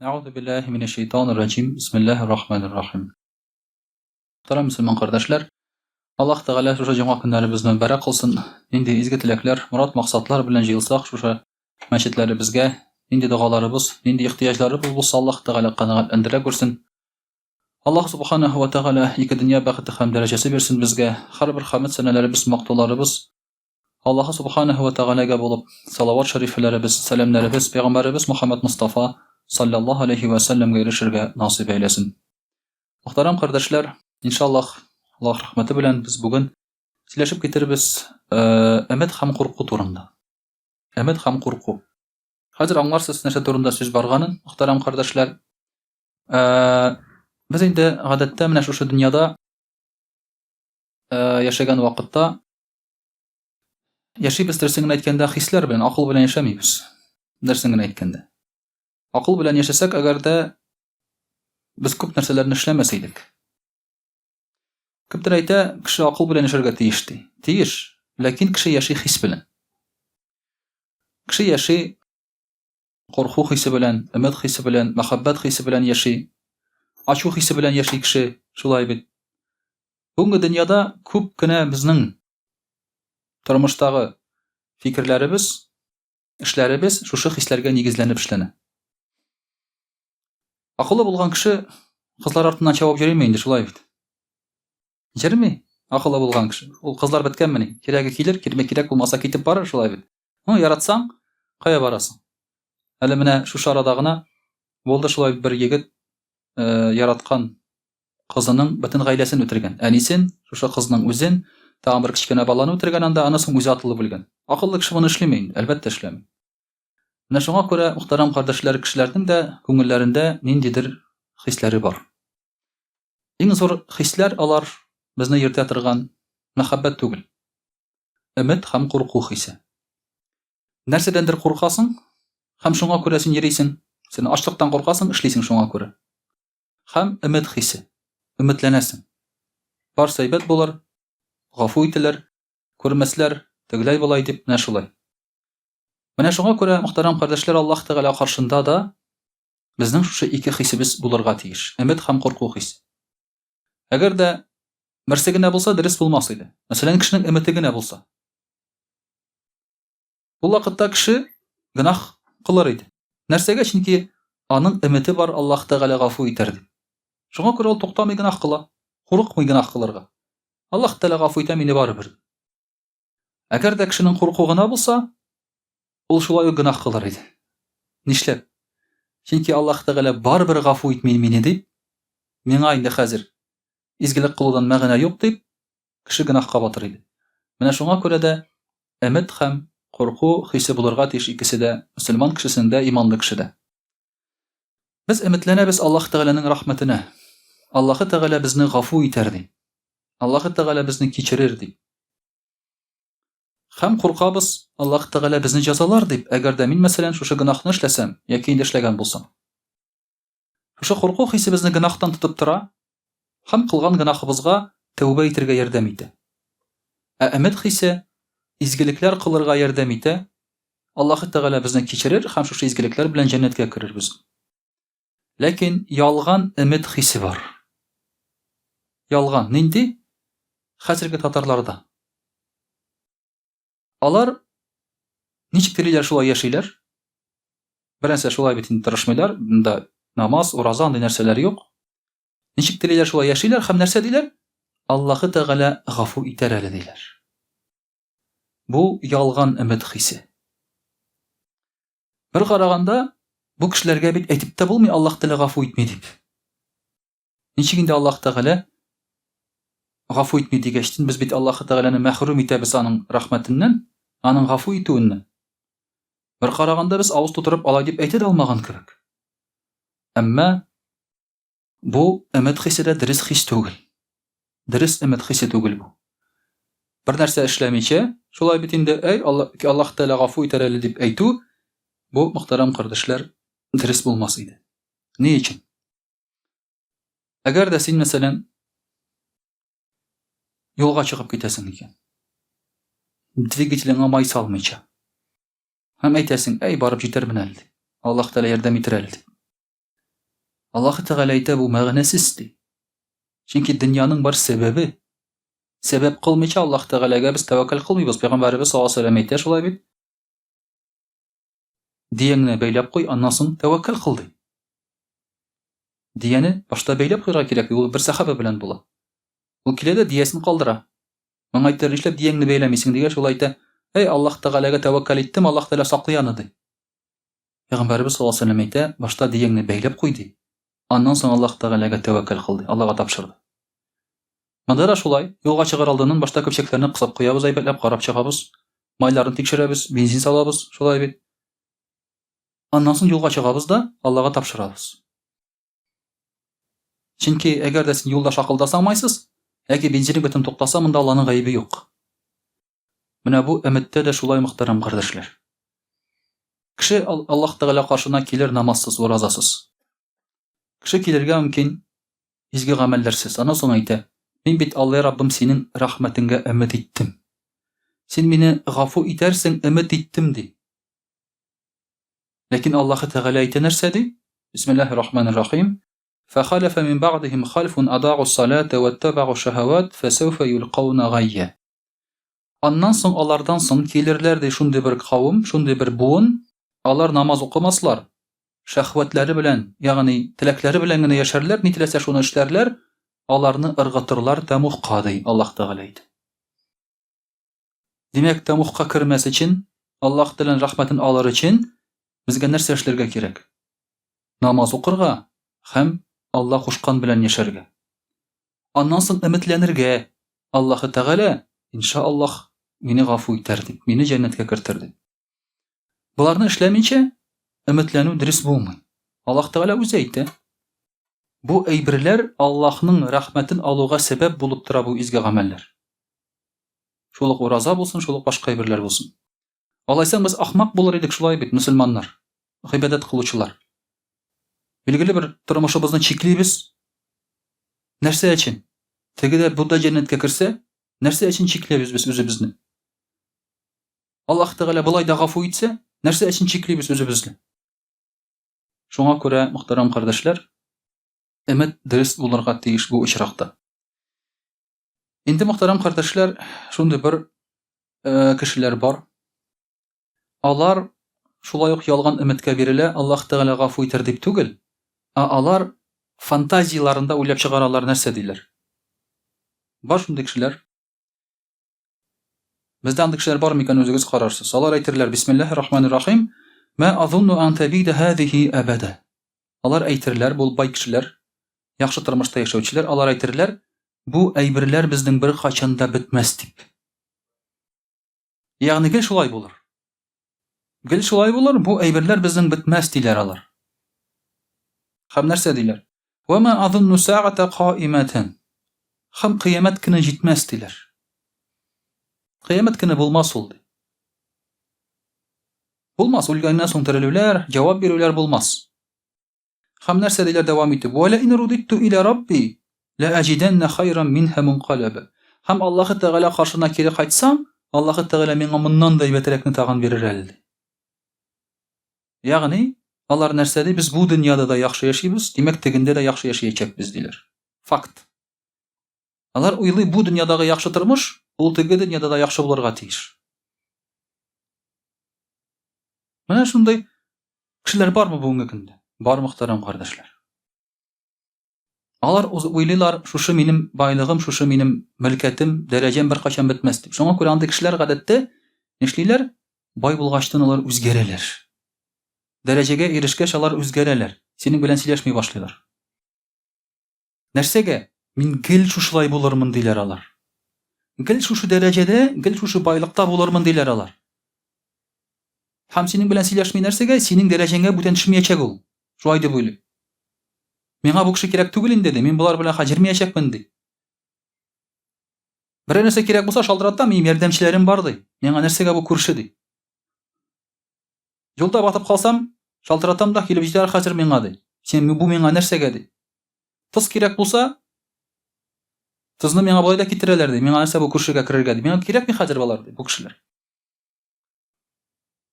Euzu billahi mineşşeytanirracim. Bismillahirrahmanirrahim. Muhterem Müslüman kardeşler, Allah Teala şuşa cuma günlerimizni mübarek kılsın. Indi izgi tilekler, murat maksatlar bilen jyylsak şuşa meşitlerimizge, indi dualarыбыз, indi ihtiyaçlarыбыз bolsa Allah Teala kanaatlandire görsin. Allah subhanahu wa taala iki dünya bahyty hem derejesi bersin bizge. Har bir hamd senelerimiz, maktolarыбыз Allah subhanahu wa taalaga bolup, salavat şeriflerimiz, selamlarыбыз Peygamberimiz Muhammed Mustafa sallallahu aleyhi ve sellem'e erişirge nasip eylesin. Muhterem kardeşler, inşallah Allah rahmeti bilen biz bugün sileşip getiribіз emet ham korku turunda. Emet ham korku. Hazır anlarsınız neşe turunda söz barganın, muhterem kardeşler. Biz indi adette mine şu dünyada yaşagan vaqtda yaşayıbız dersingini aytkanda hisler bilen, akıl bilen yaşamayız. Dersingini aytkanda. Akıl bilen yaşasak agarda biz köp narsalarni işlemeseydik. Köpdir ayta kishi akıl bilen yaşarga tiyishdi. Tiyish, lakin kishi yaşay his bilen. Kishi yaşay korku hisi bilen, ümit hisi bilen, muhabbat hisi bilen yaşay. Aşu hisi bilen yaşay kishi, şulay bit. Bugungi dünyada köpkine bizning turmushdagi fikrlarimiz, ishlarimiz şuşu hislerge nigizlenip işlene. Akıllı bulgan kishi kızlar artından çabuk yürüymeyin şulay bit. Jermi? Akıllı bulgan kishi. Ol kızlar bitkenmeni. Keregi kiler, kirmek bulmasa kitip barar şulay bit. Onu yaratsan, kaya barasın. Hele mine şu şaradagına bolda şulay bir yigit yaratkan kızının bütün gailesini ötürgen. Anisin, şu kızının özün, tağın bir kichkene balаны ötürgen anda anasının özü atılып bilgen. Akıllı kishi bunu işlemeyin, elbette işlemeyin. Mine şoňa görä muhterem kardeşler kişilerden de köňüllerinde nindidir hisleri var. Iň zor hisler alar bizni ýerde turgan muhabbat tugul. Ümit hem korku hisi. Nersedendir korkasyň, hem şoňa görä sen ýeriysiň. Sen açlyktan korkasyň, işleysiň şoňa görä. Hem ümit hisi. Ümitlenesiň. Bar saýbat bolar, gafy itiler, körmesler, teglay bolay dip näşulay. Mene şoňa görä muhterem kardeşler Allah Teala karşynda da bizning şu iki hisimiz bularga tiyiş. Ümit hem korku hisi. Agerde mersegine bolsa ders bolmasaydı. Mesela kişinin ümitigine bolsa. Bu vakitda kişi günah kılar idi. Nersege çünki anın ümiti var Allah Teala gafy iterdi. Şoňa görä ol toktamay günah kıla, korkmay günah kılarga. Allah Teala gafy itemini barybir. Agerde kişinin korkuguna bolsa, ol şulay günah kılar idi. Nişlep? Çünki Allah Teala barybir gafy itmeni dip, meňa indi häzir izgilik kılıdan magana yok dip, kişi günahka batyr idi. Mene şoňa görä de ümit hem korku hisi bularga tiyiş ikisi de Müslüman kişisinde, imanlı kişide. Biz ümitlenebis Allah Teala'nın rahmetine. Allah Teala bizni gafy iterdi. Allah Teala bizni keçirirdi. Hem korkabız Allah Teala bizni jazalar dip, eger de min meselen şuşa günahny işlesem, ýa-ki indi işlegen bolsam. Şuşa korku hisi bizni günahtan tutup tura, hem kılgan günahыбызга tövbe etirge ýerdem ite. Ümit hisi izgilikler kılırga ýerdem ite. Allah Teala bizni keçirir, hem şuşa izgilikler bilen cennetke kirir biz. Lakin yalgan ümit hisi var. Yalgan nindi? Häzirki tatarlarda. Alar niçik diler şulay ýaşaýlar? Birense şulay bitin tırışmaýlar, bunda namaz, orazan diýen nerseler ýok. Niçik diler şulay ýaşaýlar, hem nerse diler? Allah Teala gafy iter eli diler. Bu yalgan ümit hisi. Bir garaganda bu kişilerge bit etip de bolmy Allah Teala gafy etmedi dip. Niçiginde Allah Teala gafy etmedi geçtin biz bit Allah Teala'ny mahrum etebis anyň rahmetinden, anyň gafy etüinden. Bir garaganda biz awuz tuturup ala dip aýta almagan kirek. Emma bu ümit hisi de diris his tugul. Diris ümit hisi tugul bu. Bir nerse işlemeýçe, şolay bitinde ey Allah Teala gafy iter eli dip aýtu, bu muhterem kardeşler diris bolmas idi. Ne için? Eger de sen meselen yolga çıkıp gitesiň eken. Dvigitliňe may salmaýça. Hem aýtasyň, ey baryp jitermin eldi. Allah Teala ýerdem iter eldi. Аллаһ Тәгалә әйтә, бу мәгънәсез ди. Чөнки дөньяның бар сәбәбе. Сәбәп кылмыйча Аллаһ Тәгаләгә без тәвәккәл кылмыйбыз. Пәйгамбәрбез саллаллаһу алейһи ва сәлләм әйтә шулай бит. Диеңне бәйләп куй, аннан соң тәвәккәл кыл ди. Дияне башта бәйләп куйырга кирәк. Ул бер сахаба белән була. Ул килә дә диясен калдыра. Моңа әйтер, нишләп диеңне бәйләмисең дигәч, ул әйтә, эй, Аллаһ Тәгаләгә тәвәккәл иттем, Аллаһ Тәгалә саклый аны ди. Пәйгамбәрбез саллаллаһу алейһи ва сәлләм әйтә, башта диеңне бәйләп куй ди. Аннан соң Аллаһ Тәгаләгә тәвәккәл кыл ди. Аллаһка тапшыр. Монда да шулай. Юлга чыгар алдыннан башта көпчәкләрне кысып куябыз, әйбәтләп карап чыгабыз. Майларын тикшерәбез, бензин салабыз, шулай бит. Аннан соң юлга чыгабыз да Аллаһка тапшырабыз. Чөнки әгәр дә син юлда шакылдасаң майсыз, яки бензиning бөтен туктаса, монда Аллаһның гаебе юк. Менә бу өметтә дә шулай, мөхтәрәм кардәшләр. Кеше Аллаһ Тәгалә каршына килер намазсыз, уразасыз. Кеше килергә мөмкин изге гамәлләрсез. Аннан соң әйтә, мин бит Алла Раббым синең рәхмәтеңгә өмет иттем. Син мине гафу итәрсең, өмет иттем ди. Ләкин Аллаһ Тәгалә әйтә нәрсә ди? Бисмиллаһир-рахманир-рахим. فخلف من بعضهم خلف أضاعوا الصلاة واتبعوا الشهوات فسوف يلقون غيا. Аннан соң алардан соң килерләр ди шундый бер кавым, шундый бер буын, алар намаз укымаслар. Шәһвәтләре белән, ягъни теләкләре белән генә яшәрләр, ни теләсә шуны эшләрләр, аларны ыргытырлар тәмухка ди Аллаһ Тәгалә әйтә. Димәк, тәмухка кермәс өчен, Аллаһ Тәгаләнең рәхмәтен алыр өчен безгә нәрсә эшләргә кирәк? Намаз укырга һәм Аллаһ кушкан белән яшәргә. Аннан соң өметләнергә. Аллаһ Тәгалә, иншааллаһ, мине гафу итәр дип, мине җәннәткә кертер дип. Буларны эшләмичә, өметләнү дөрес булмый. Аллаһ Тәгалә үзе әйтә. Бу әйберләр Аллаһның рәхмәтен алуга сәбәп булып тора, бу изге гамәлләр. Шул ук ураза булсын, шул ук башка әйберләр булсын. Алайсаң без ахмак булыр идек шулай бит, мөселманнар, гыйбадәт кылучылар. Билгеле бер тормышыбызны чиклибез. Нәрсә өчен? Тегедә буда җәннәткә керсә, нәрсә өчен чиклибез без үзебезне? Аллаһ Тәгалә булай да гафу итсә, нәрсә өчен чиклибез үзебезне? Шуңа күрә, мөхтәрәм кардәшләр, өмет дөрес булырга тиеш бу очракта. Инде, мөхтәрәм кардәшләр, шундый бер кешеләр бар. Алар шулай ук ялган өметкә бирелә, Аллаһ Тәгалә гафу итәр дип түгел. Алар фантазияларында уйлап чыгаралар, нәрсә диләр. Бар шундый кешеләр. Бездә андый кешеләр бар микән, үзегез карарсыз. Алар әйтерләр, бисмиллаһир-рахманир-рахим, ма азунну ан табида һадиһи абада. Алар әйтерләр, бу бай кешеләр, яхшы тормышта яшәүчеләр, алар әйтерләр, бу әйберләр безнең бер качан да бетмәс дип. Ягъни гел шулай булыр. Гел шулай булыр, бу әйберләр безнең бетмәс диләр алар. Һәм нәрсә диләр? Ва ма азунну саата qaimatan. Һәм кыямәт көне җитмәс диләр. Кыямәт көне булмас ул ди. Булмас, үлгәннән соң терелүләр, җавап бирүләр булмас. Һәм нәрсә диләр дәвам итеп? Ва ла ин рудитту иля рабби ла аҗиданна хайран минха мунқалаба. Һәм Аллаһ Тәгалә каршына кире кайтсаң, Аллаһ Тәгалә миңа моннан да әйбәтрәкне тагын бирер әле. Ягъни, алар нәрсә ди? Без бу дөньяда да яхшы яшибез, димәк тегендә дә яхшы яшәячәкбез диләр. Факт. Алар уйлый, бу дөньядагы яхшы тормыш, ул теге дөньяда да яхшы булырга тиеш. Менә шундый кешеләр бармы бүгенге көндә? Бар, мөхтәрәм кардәшләр. Алар уйлыйлар, шушы минем байлыгым, шушы минем мөлкәтем, дәрәҗәм бер качан бетмәс дип. Шуңа күрә андый кешеләр гадәттә нишлиләр? Бай булгачтан алар үзгәрәләр. Дәрәҗәгә ирешкәч алар үзгәрәләр. Синең белән сөйләшми башлыйлар. Нәрсәгә? Мин гел шушылай булырмын диләр алар. Гел шушы дәрәҗәдә, гел шушы байлыкта булырмын диләр алар. Һәм синең белән сөйләшми нәрсәгә? Синең дәрәҗәңә бүтән төшмәячәк ул. Шулай дип уйлый. Миңа бу кеше кирәк түгел инде ди. Мин булар белән хаҗырмаячакмын ди. Бер нәрсә кирәк булса шалтыратам, минем ярдәмчеләрем бар ди. Миңа нәрсәгә бу күрше ди. Юлда батып калсам, шалтыратам да килеп җитәр хәзер миңа ди. Син бу миңа нәрсәгә ди. Тыз кирәк булса, тызны миңа болай да китерәләр ди. Миңа нәрсә бу күршегә керергә ди. Миңа кирәкми хәзер балар ди бу кешеләр.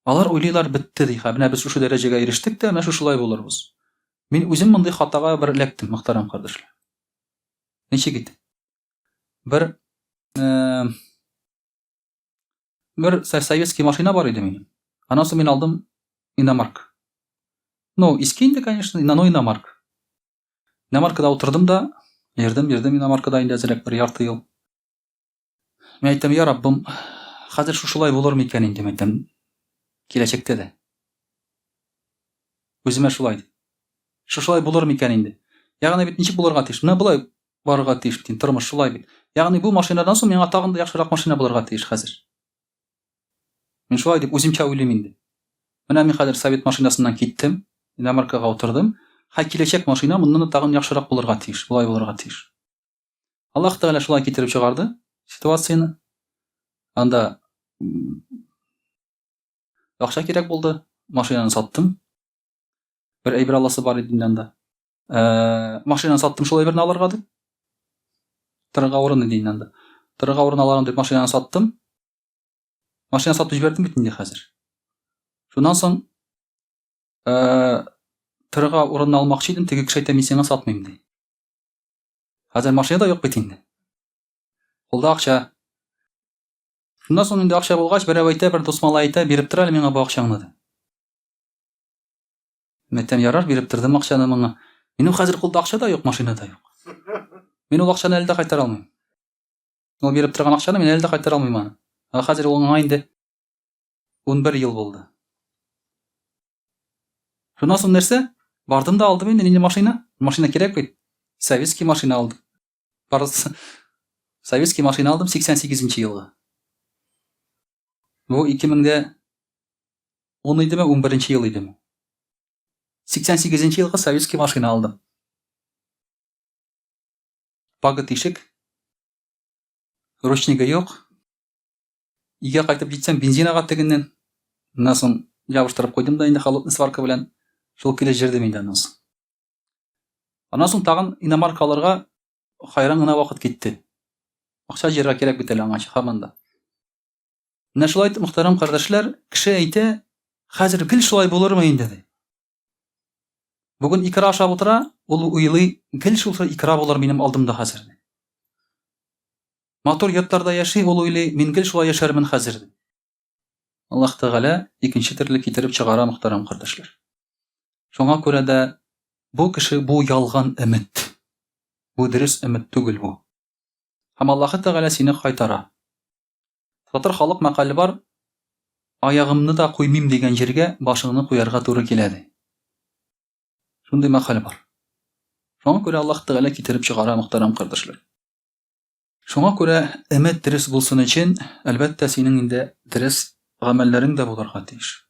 Алар уйлыйлар, бетте ди. Менә без шушы дәрәҗәгә ирештек тә, менә шулай булырбыз. Мин үзем мондый хатага бер эләктем, мөхтәрәм кардәшләр. Ничек ит? Бер советский машина бар иде минем. Аннан соң мин алдым иномарка. Ну, иске инде, конечно, но иномарка. Иномаркада утырдым да, йөрдем иномаркада инде әзрәк бер ярты ел. Мин әйттем, я Раббым, хәзер шушылай булыр микән инде, әйттем, киләчәктә дә. Үземә шулай. Шушылай булыр микән инде. Ягъни бит ничек булырга тиеш? Менә булай барырга тиеш бит, тормыш шулай бит. Ягъни бу машинадан соң миңа тагын да яхшырак машина булырга тиеш хәзер. Мин шулай дип үземчә уйлыйм инде. Менә мин хәзер совет машинасыннан киттем, иномаркага утырдым. Киләчәк машина моннан тагын яхшырак булырга тиеш, булай булырга тиеш. Аллаһ Тәгалә шулай китереп чыгарды ситуацияны. Анда акча кирәк булды, машинаны саттым. Бер әйбер аласы бар иде инде. Машинаны саттым шулай берне алырга дип. Тырга урын иде инде. Тырга урын аларым дип машинаны саттым. Машина сатып җибәрдем бит инде хәзер. Шуннан соң тырга урын алмакчы идем, теге кеше әйтә, мин сиңа сатмыйм ди. Хәзер машина да юк бит инде. Кулда акча. Шуннан соң инде акча булгач, берәү әйтә, бер дус малай әйтә, биреп тор әле миңа бу акчаңны ди. Мәтәм ярар, биреп тордым акчаны моңа. Минем хәзер кулда акча да юк, машина да юк. Мин ул акчаны әле дә кайтара алмыйм. Ул биреп торган акчаны мин әле дә кайтара алмыйм аны. Хәзер ул инде 11 ел булды. Шуннан соң нәрсә? Бардым да алдым инде машина. Машина кирәк бит. Советский машина алдым. Барысы советский машина алдым 88 елга. Бу 2010 идеме, 11 ел идеме. 88 елга советский машина алдым. Багы тишек. Ручниги юк. Үйгә кайтып җитсәм бензин ага тегеннән. Моннан соң ябыштырып куйдым да инде холодный сварка белән. Шул килеш җирдем инде аннан соң. Аннан соң тагын иномарка алырга хайран гына вакыт китте. Акча җиргә кирәк бит әле аңа һаман да. Менә шулай итеп, мөхтәрәм кардәшләр, кеше әйтә, хәзер гел шулай булырмы инде ди. Бүген икра ашап утыра, ул уйлый, гел шул икра булыр минем алдымда хәзер. Матур йортларда яши, ул уйлый, мин гел шулай яшәрмен хәзер. Аллаһ Тәгалә икенче төрле китереп чыгара, мөхтәрәм кардәшләр. Шуңа күрә дә бу кеше бу ялган өмет. Бу дөрес өмет түгел бу. Һәм Аллаһ Тәгалә сине кайтара. Татар халык мәкале бар, аягымны да куймыйм дигән җиргә башыңны куярга туры килә ди. Шундый мәкале бар. Шуңа күрә Аллаһ Тәгалә китереп чыгара, мөхтәрәм кардәшләр. Шуңа күрә өмет дөрес булсын өчен, әлбәттә синең инде дөрес гамәлләрең дә булырга тиеш.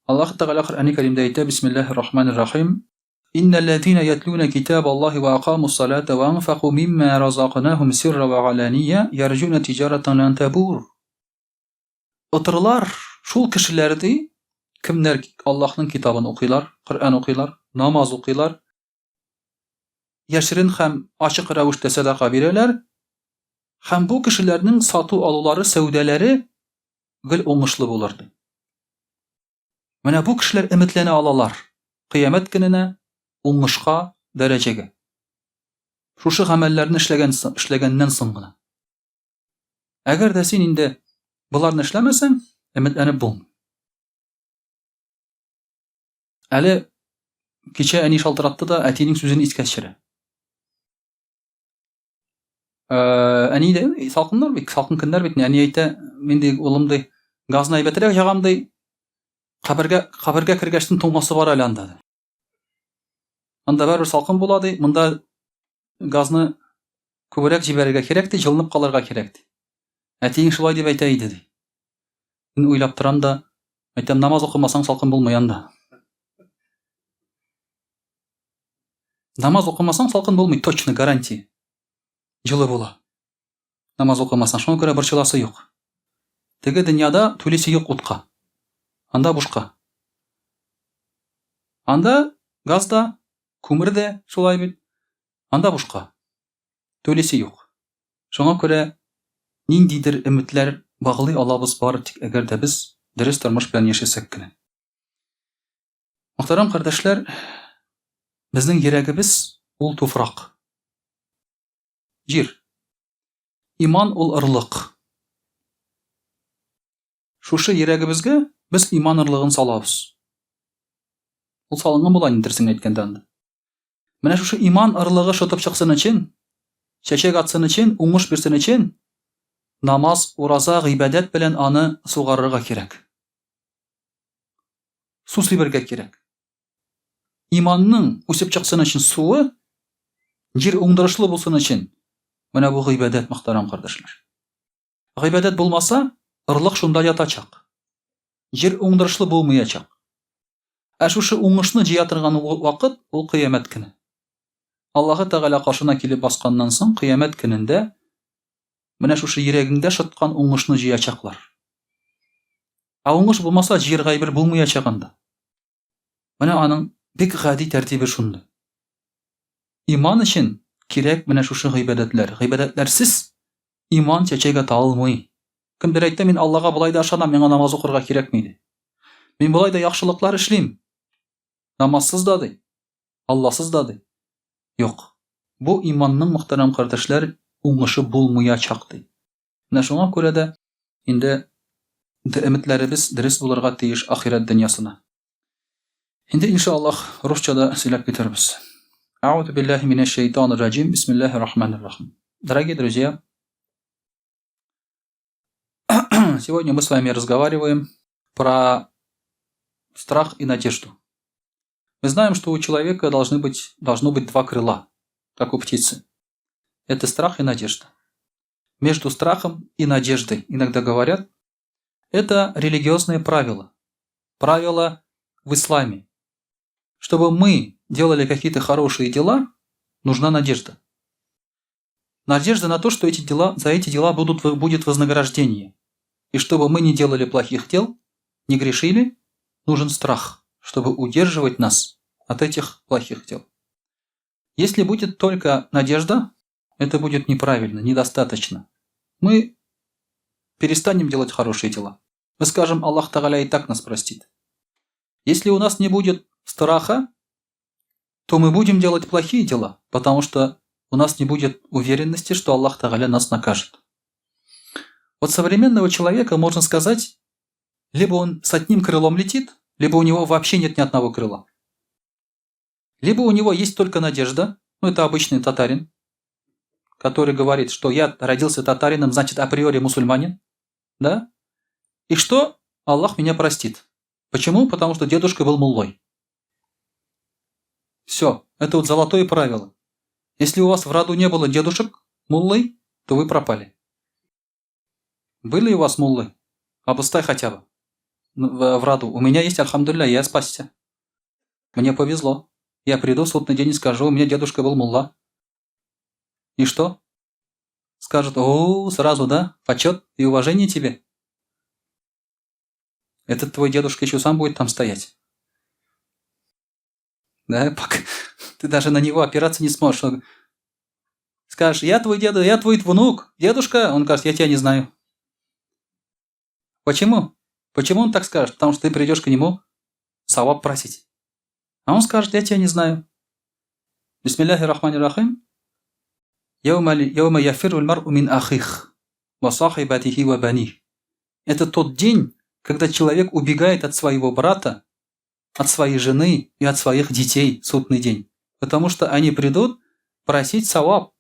Аллаһ Тәгалә Коръән-и Кәримдә әйтә, Бисмиллаһир-рахманир-рахим: "Иннәл-ләзина ятлуна китабаллаһи ва акамус-салата ва анфaqu мимма разaqнахум сирра ва алания ярҗуна тиҗарatan лан табур." Утырлар шул кешеләр ди, кемнәр Аллаһның китабын укыйлар, Коръән укыйлар, намаз укыйлар, яшерен һәм ачык рәвештә садака бирәләр, һәм бу кешеләрнең сату алулары, сәүдәләре гел уңышлы булыр ди. Менә бу кешеләр өметләнә алалар кыямәт көненә, уңышка, дәрәҗәгә. Шушы гамәлләрне эшләгәннән соң гына. Әгәр дә син инде буларны эшләмәсәң, өметләнеп булмый. Әле кичә әни шалтыратты да әтинең сүзен искә төшерә. Әни дә салкыннар бит, салкын көннәр бит, әни әйтә, мин ди улым ди, газны әйбәтрәк ягам ди, кабергә кергәчтен туңмасы бар әле анда. Анда барбер салкын була ди, монда газны күбрәк җибәрергә кирәк ди, җылынып калырга кирәк ди. Әтиң шулай дип әйтә иде ди. Мин уйлап торам да, әйтәм, намаз укымасаң салкын булмый анда. Намаз укымасаң салкын булмый, точно гарантия. Җылы була. Намаз укымасаң, шуңа күрә борчыласы юк. Теге дөньяда түлисе юк утка. Анда бушка. Анда газда, күмердә шулай бит. Анда бушка. Түлисе юк. Шуңа күрә ниндидер өметләр баглый алабыз бар, тик әгәр дә без дөрес тормыш белән яшәсәк кенә. Мөхтәрәм кардәшләр, безнең йөрәгебез ул туфрак. Җир. Иман ул ырлык. Шушы йөрәгебезгә без иман ырлыгын салабыз. Ул салынган була инде дөресен әйткәндә анда. Менә шушы иман ырлыгы шытып чыксын өчен, чәчәк атсын өчен, уңыш бирсен өчен, намаз, ураза, гыйбадәт белән аны сугарырга кирәк. Су сибергә кирәк. Иманның үсеп чыксын өчен суы, җир уңдырышлы булсын өчен, менә бу гыйбадәт, мөхтәрәм кардәшләр. Гыйбадәт булмаса, ырлык шунда ятачак. Җир уңдырышлы булмаячак. Ә шушы уңышны җыя торган вакыт ул кыямәт көне. Аллаһы Тәгалә каршына килеп басканнан соң кыямәт көнендә менә шушы йөрәгеңдә шыткан уңышны җыячаклар. Ә уңыш булмаса, җир гайбер булмаячак анда. Менә аның бик гади тәртибе шундый. Иман өчен кирәк менә шушы гыйбадәтләр. Гыйбадәтләрсез иман чәчәк ата алмый. Кемдер әйтте, мин Аллаһка болай да ышанам, миңа намаз укырга кирәкми ди. Мин болай да яхшылыклар эшлим. Намазсыз да ди. Аллаһсыз да ди. Юк. Бу иманның, мөхтәрәм кардәшләр, уңышы булмаячак ди. Менә шуңа күрә дә инде өметләребез дөрес булырга тиеш ахират дөньясына. Инде иншаллаһ русчада сөйләп китербез. Аузу биллаһи минаш шайтанир раҗим. Бисмиллаһир рахманир рахим. Дорогие друзья, сегодня мы с вами разговариваем про страх и надежду. Мы знаем, что у человека должно быть два крыла, как у птицы. Это страх и надежда. Между страхом и надеждой, иногда говорят, это религиозные правила. Правила в исламе. Чтобы мы делали какие-то хорошие дела, нужна надежда. Надежда на то, что за эти дела будет вознаграждение. И чтобы мы не делали плохих дел, не грешили, нужен страх, чтобы удерживать нас от этих плохих дел. Если будет только надежда, это будет неправильно, недостаточно. Мы перестанем делать хорошие дела. Мы скажем, Аллах Тааля и так нас простит. Если у нас не будет страха, то мы будем делать плохие дела, потому что у нас не будет уверенности, что Аллах Тааля нас накажет. Вот современного человека, можно сказать, либо он с одним крылом летит, либо у него вообще нет ни одного крыла. Либо у него есть только надежда, это обычный татарин, который говорит, что я родился татарином, значит априори мусульманин, да? И что? Аллах меня простит. Почему? Потому что дедушка был муллой. Все, это вот золотое правило. Если у вас в роду не было дедушек муллой, то вы пропали. Были у вас муллы? Обустай хотя бы. В роду. У меня есть, альхамдулилля, я спасся. Мне повезло. Я приду в судный день и скажу, у меня дедушка был мулла. И что? Скажут, сразу, да? Почет и уважение тебе. Этот твой дедушка еще сам будет там стоять. Да, пока ты даже на него опираться не сможешь. Скажешь, я твой деда, я твой внук, дедушка. Он скажет, я тебя не знаю. Почему? Почему он так скажет? Потому что ты придешь к нему саваб просить. А он скажет, я тебя не знаю. Бисмиллахи рахманир рахим. Яума яфирру аль-мар'у мин ахих ва сахибатихи ва баних. Это тот день, когда человек убегает от своего брата, от своей жены и от своих детей, судный день. Потому что они придут просить саваб,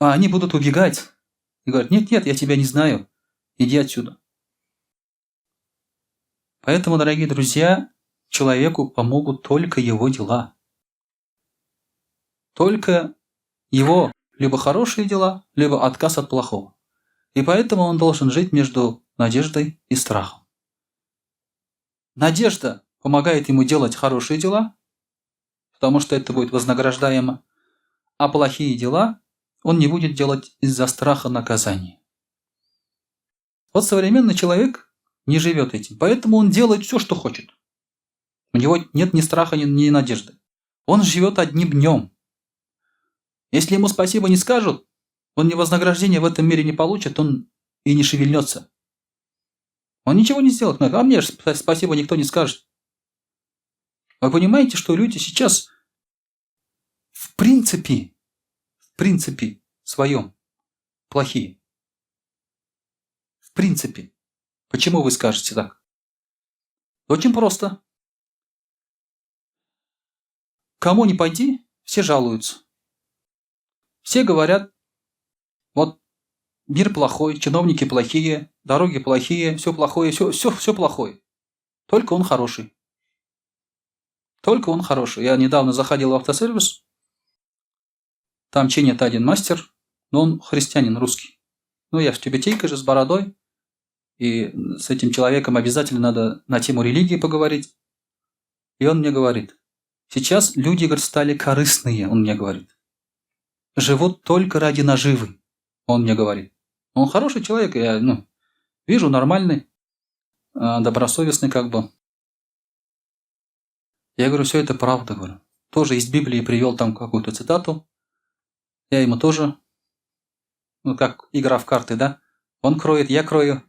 а они будут убегать. И говорят, нет, я тебя не знаю, иди отсюда. Поэтому, дорогие друзья, человеку помогут только его дела. Только его либо хорошие дела, либо отказ от плохого. И поэтому он должен жить между надеждой и страхом. Надежда помогает ему делать хорошие дела, потому что это будет вознаграждаемо, а плохие дела он не будет делать из-за страха наказания. Вот современный человек не живет этим, поэтому он делает все, что хочет. У него нет ни страха, ни надежды. Он живет одним днем. Если ему спасибо не скажут, он ни вознаграждения в этом мире не получит, он и не шевельнется. Он ничего не сделает. А мне же спасибо никто не скажет. Вы понимаете, что люди сейчас в принципе своем плохие? В принципе. Почему вы скажете так? Очень просто. Кому ни пойди, все жалуются. Все говорят, вот мир плохой, чиновники плохие, дороги плохие, все плохое, все плохое. Только он хороший. Только он хороший. Я недавно заходил в автосервис, там чинит один мастер, но он христианин русский. Ну, я в тюбетейке же с бородой, и с этим человеком обязательно надо на тему религии поговорить. И он мне говорит, сейчас люди, говорит, стали корыстные, он мне говорит. Живут только ради наживы, он мне говорит. Он хороший человек, я вижу, нормальный, добросовестный как бы. Я говорю, все это правда, говорю. Тоже из Библии привел там какую-то цитату. Я ему тоже, как игра в карты, да? Он кроет, я крою.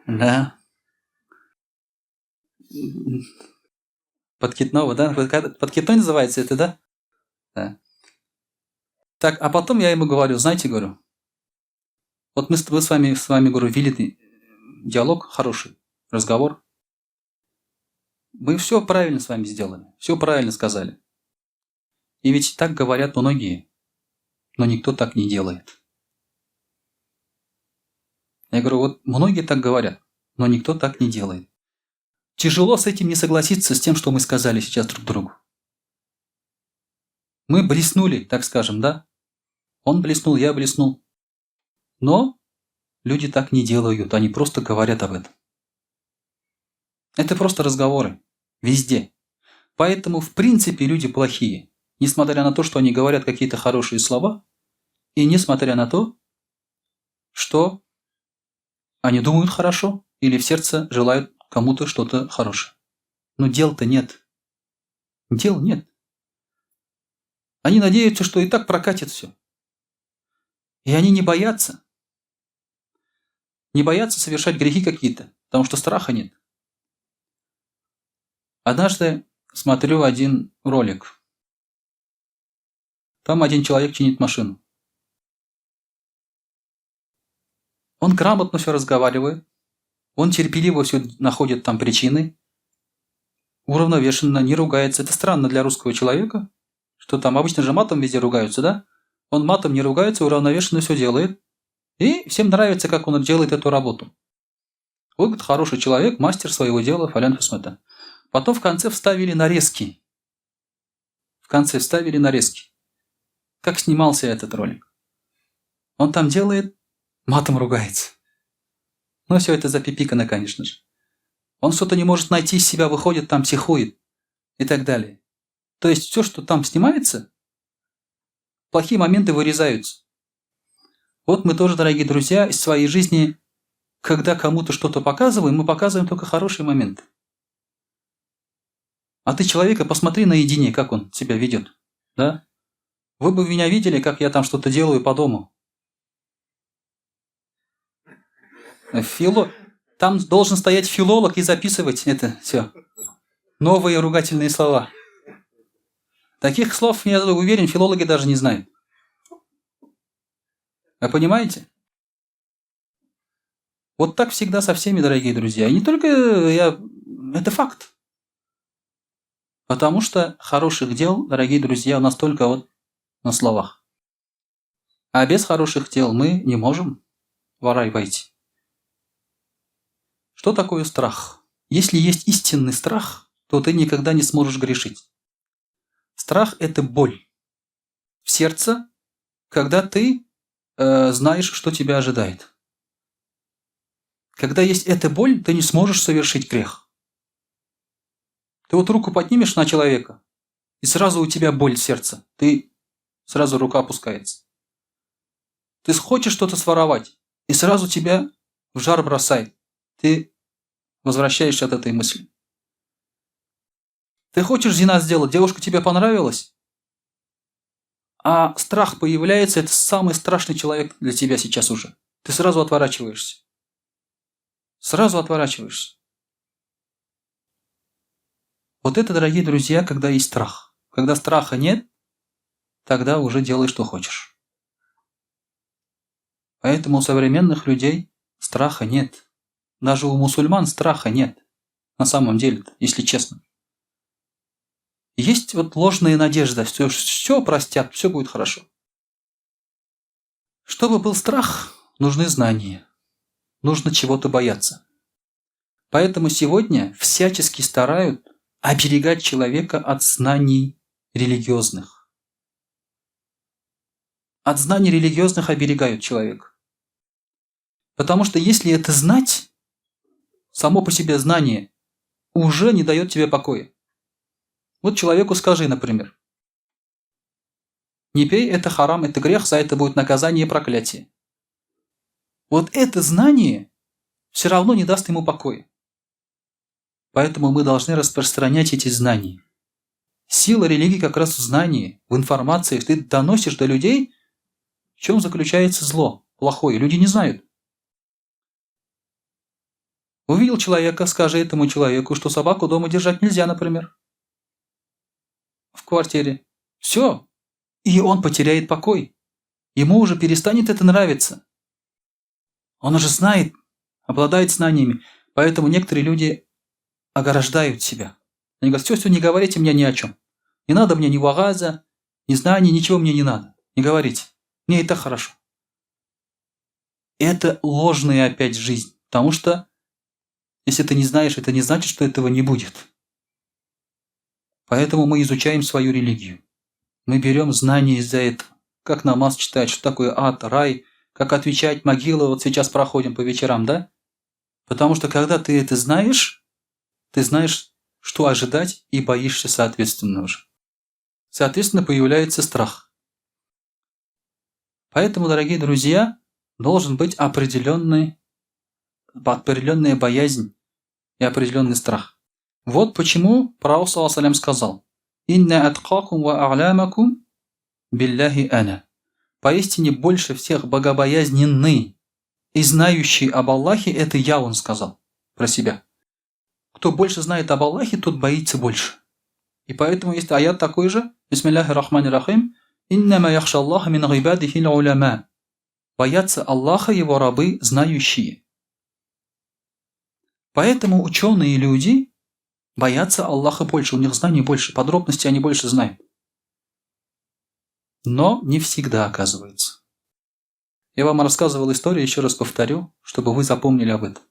Да. Подкидного, да? Подкидной называется это, да? Да. Так, а потом я ему говорю, знаете, говорю, вот мы с вами, говорю, вели диалог хороший, разговор. Мы все правильно с вами сделали, все правильно сказали. И ведь так говорят многие, но никто так не делает. Я говорю, вот многие так говорят, но никто так не делает. Тяжело с этим не согласиться, с тем, что мы сказали сейчас друг другу. Мы блеснули, так скажем, да? Он блеснул, я блеснул. Но люди так не делают, они просто говорят об этом. Это просто разговоры. Везде. Поэтому, в принципе, люди плохие. Несмотря на то, что они говорят какие-то хорошие слова, и несмотря на то, что они думают хорошо, или в сердце желают кому-то что-то хорошее. Но дел-то нет. Дел нет. Они надеются, что и так прокатит все. И они не боятся. Не боятся совершать грехи какие-то, потому что страха нет. Однажды смотрю один ролик. Там один человек чинит машину. Он грамотно все разговаривает. Он терпеливо все находит там причины. Уравновешенно, не ругается. Это странно для русского человека, что там обычно же матом везде ругаются, да? Он матом не ругается, уравновешенно все делает. И всем нравится, как он делает эту работу. Вот, говорит, хороший человек, мастер своего дела, фалян хусмата. Потом в конце вставили нарезки. Как снимался этот ролик. Он там делает, матом ругается. Но все это запипикано, конечно же. Он что-то не может найти из себя, выходит, там психует и так далее. То есть все, что там снимается, плохие моменты вырезаются. Вот мы тоже, дорогие друзья, из своей жизни, когда кому-то что-то показываем, мы показываем только хорошие моменты. А ты человека посмотри наедине, как он себя ведет. Да? Вы бы меня видели, как я там что-то делаю по дому. Там должен стоять филолог и записывать это все. Новые ругательные слова. Таких слов, я уверен, филологи даже не знают. Вы понимаете? Вот так всегда со всеми, дорогие друзья. И не только я... Это факт. Потому что хороших дел, дорогие друзья, у нас только вот на словах. А без хороших дел мы не можем в рай войти. Что такое страх? Если есть истинный страх, то ты никогда не сможешь грешить. Страх – это боль в сердце, когда ты знаешь, что тебя ожидает. Когда есть эта боль, ты не сможешь совершить грех. Ты вот руку поднимешь на человека, и сразу у тебя боль в сердце. Сразу рука опускается. Ты хочешь что-то своровать, и сразу тебя в жар бросает. Ты возвращаешься от этой мысли. Ты хочешь зина сделать, девушка тебе понравилась, а страх появляется, это самый страшный человек для тебя сейчас уже. Ты сразу отворачиваешься. Сразу отворачиваешься. Вот это, дорогие друзья, когда есть страх. Когда страха нет, тогда уже делай, что хочешь. Поэтому у современных людей страха нет. Даже у мусульман страха нет. На самом деле, если честно. Есть вот ложная надежда, все простят, все будет хорошо. Чтобы был страх, нужны знания. Нужно чего-то бояться. Поэтому сегодня всячески старают оберегать человека от знаний религиозных. От знаний религиозных оберегают человека. Потому что если это знать, само по себе знание уже не дает тебе покоя. Вот человеку скажи, например, не пей, это харам, это грех, за это будет наказание и проклятие. Вот это знание все равно не даст ему покоя. Поэтому мы должны распространять эти знания. Сила религии как раз в знании, в информации. Ты доносишь до людей, в чем заключается зло, плохое. Люди не знают. Увидел человека, скажи этому человеку, что собаку дома держать нельзя, например. В квартире. Все. И он потеряет покой. Ему уже перестанет это нравиться. Он уже знает, обладает знаниями. Поэтому некоторые люди ограждают себя. Они говорят, все, не говорите мне ни о чем. Не надо мне ни вагаза, ни знаний, ничего мне не надо. Не говорите. Мне и так хорошо. Это ложная опять жизнь. Потому что, если ты не знаешь, это не значит, что этого не будет. Поэтому мы изучаем свою религию. Мы берем знания из-за этого. Как намаз читать, что такое ад, рай, как отвечать могилы. Вот сейчас проходим по вечерам, да? Потому что когда ты это знаешь, ты знаешь, что ожидать, и боишься соответственно уже. Соответственно, появляется страх. Поэтому, дорогие друзья, должен быть определенная боязнь и определенный страх. Вот почему пророк саллаллаху алейхи сказал: «Инна аткакум ва а'лямакум билляхи ана». Поистине больше всех богобоязненный и знающий об Аллахе – это я, он сказал про себя. Кто больше знает об Аллахе, тот боится больше. И поэтому есть аят такой же: «Бисмиллахи рахмани рахим, иннама яхша Аллаха мин гибадихи уляма». Боятся Аллаха его рабы знающие. Поэтому ученые люди боятся Аллаха больше, у них знаний больше, подробностей они больше знают. Но не всегда, оказывается. Я вам рассказывал историю, еще раз повторю, чтобы вы запомнили об этом.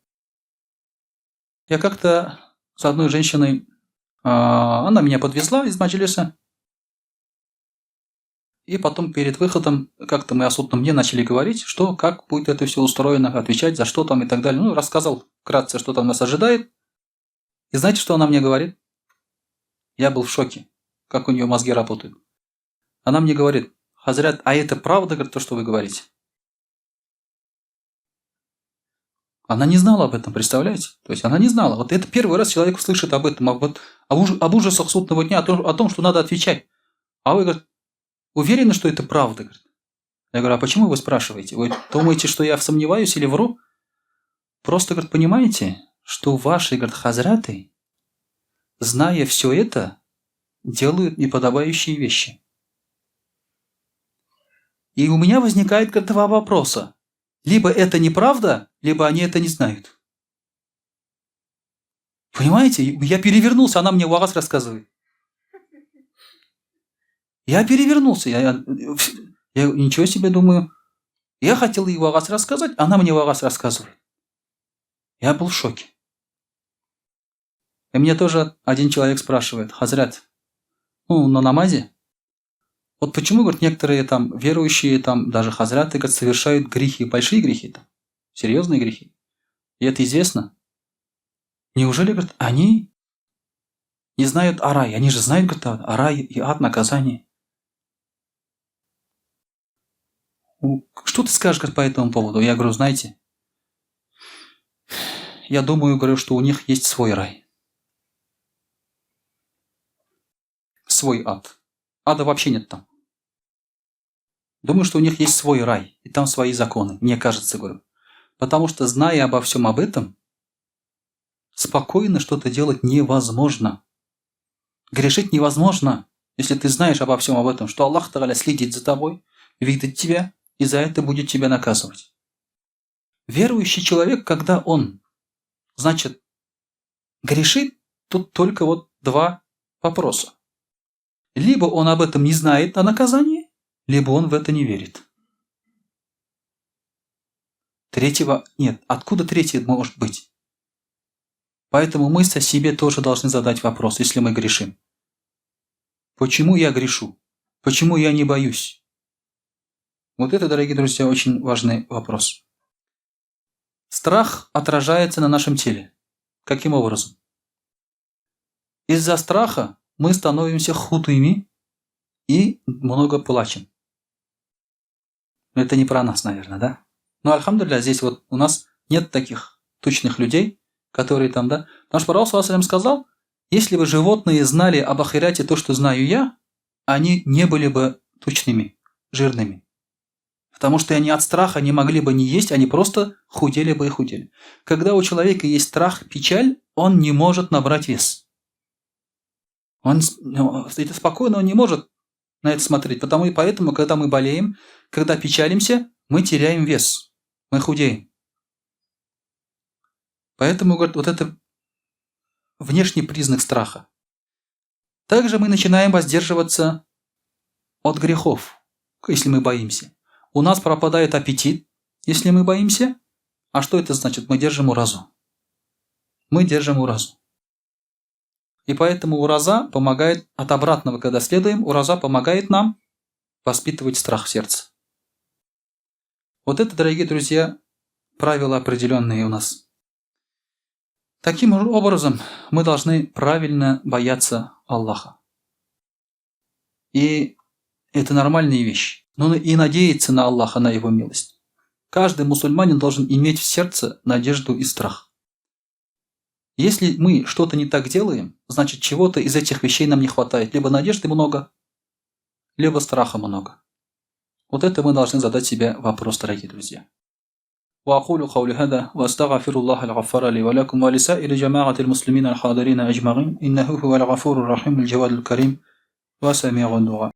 Я как-то с одной женщиной, она меня подвезла из Маджлиса, и потом перед выходом как-то мы о судном дне начали говорить, что, как будет это все устроено, отвечать за что там и так далее. Ну, рассказал вкратце, что там нас ожидает. И знаете, что она мне говорит? Я был в шоке, как у нее мозги работают. Она мне говорит: «Хазрят, а это правда, говорит, то, что вы говорите?» Она не знала об этом, представляете? То есть она не знала. Вот это первый раз человек слышит об этом, об ужасах судного дня, о том, что надо отвечать. А вы, говорит, уверены, что это правда? Говорит. Я говорю: а почему вы спрашиваете? Вы думаете, что я сомневаюсь или вру? Просто, говорит, понимаете, что ваши, говорит, хазраты, зная все это, делают неподобающие вещи. И у меня возникает, говорит, два вопроса. Либо это неправда, либо они это не знают. Понимаете? Я перевернулся, она мне вагаз рассказывает. Я перевернулся. Я ничего себе думаю. Я хотел ей вагаз рассказать, она мне вагаз рассказывает. Я был в шоке. И мне тоже один человек спрашивает: «Хазрят, на намазе, вот почему, говорит, некоторые там верующие, там даже хазраты, говорит, совершают грехи, большие грехи, там, серьезные грехи? И это известно. Неужели, говорит, они не знают о рае? Они же знают, говорит, о рае и ад, наказание». Что ты скажешь, говорит, по этому поводу? Я говорю: знаете, я думаю, говорю, что у них есть свой рай. Свой ад. Ада вообще нет там. Думаю, что у них есть свой рай, и там свои законы, мне кажется, говорю. Потому что, зная обо всем об этом, спокойно что-то делать невозможно. Грешить невозможно, если ты знаешь обо всем об этом, что Аллах Тааля следит за тобой, видит тебя и за это будет тебя наказывать. Верующий человек, когда он, значит, грешит, тут только вот два вопроса. Либо он об этом не знает о наказании, либо он в это не верит. Третьего нет. Откуда третье может быть? Поэтому мы со себе тоже должны задать вопрос, если мы грешим. Почему я грешу? Почему я не боюсь? Вот это, дорогие друзья, очень важный вопрос. Страх отражается на нашем теле. Каким образом? Из-за страха мы становимся худыми и много плачем. Это не про нас, наверное, да? Но, альхамдулилля, здесь вот у нас нет таких тучных людей, которые там, да? Потому что Пророк саллаллаху алейхи ва саллям сказал, если бы животные знали об ахирате то, что знаю я, они не были бы тучными, жирными. Потому что они от страха не могли бы не есть, они просто худели бы и худели. Когда у человека есть страх, печаль, он не может набрать вес. Он стоит спокойно, он не может на это смотреть. Поэтому, когда мы болеем, когда печалимся, мы теряем вес, мы худеем. Поэтому, говорит, вот это внешний признак страха. Также мы начинаем воздерживаться от грехов, если мы боимся. У нас пропадает аппетит, если мы боимся. А что это значит? Мы держим уразу. Мы держим уразу. И поэтому ураза помогает от обратного, когда следуем, ураза помогает нам воспитывать страх в сердце. Вот это, дорогие друзья, правила определенные у нас. Таким образом, мы должны правильно бояться Аллаха. И это нормальная вещь. Но и надеяться на Аллаха, на Его милость. Каждый мусульманин должен иметь в сердце надежду и страх. Если мы что-то не так делаем, значит, чего-то из этих вещей нам не хватает. Либо надежды много, либо страха много. Вот это мы должны задать себе вопрос, дорогие друзья. وأقول قولي هذا وأستغفر الله الغفار لي ولكم ولسائر جماعة المسلمين الحاضرين أجمعين إنه هو الغفور الرحيم الجواد الكريم وسميع الدعاء.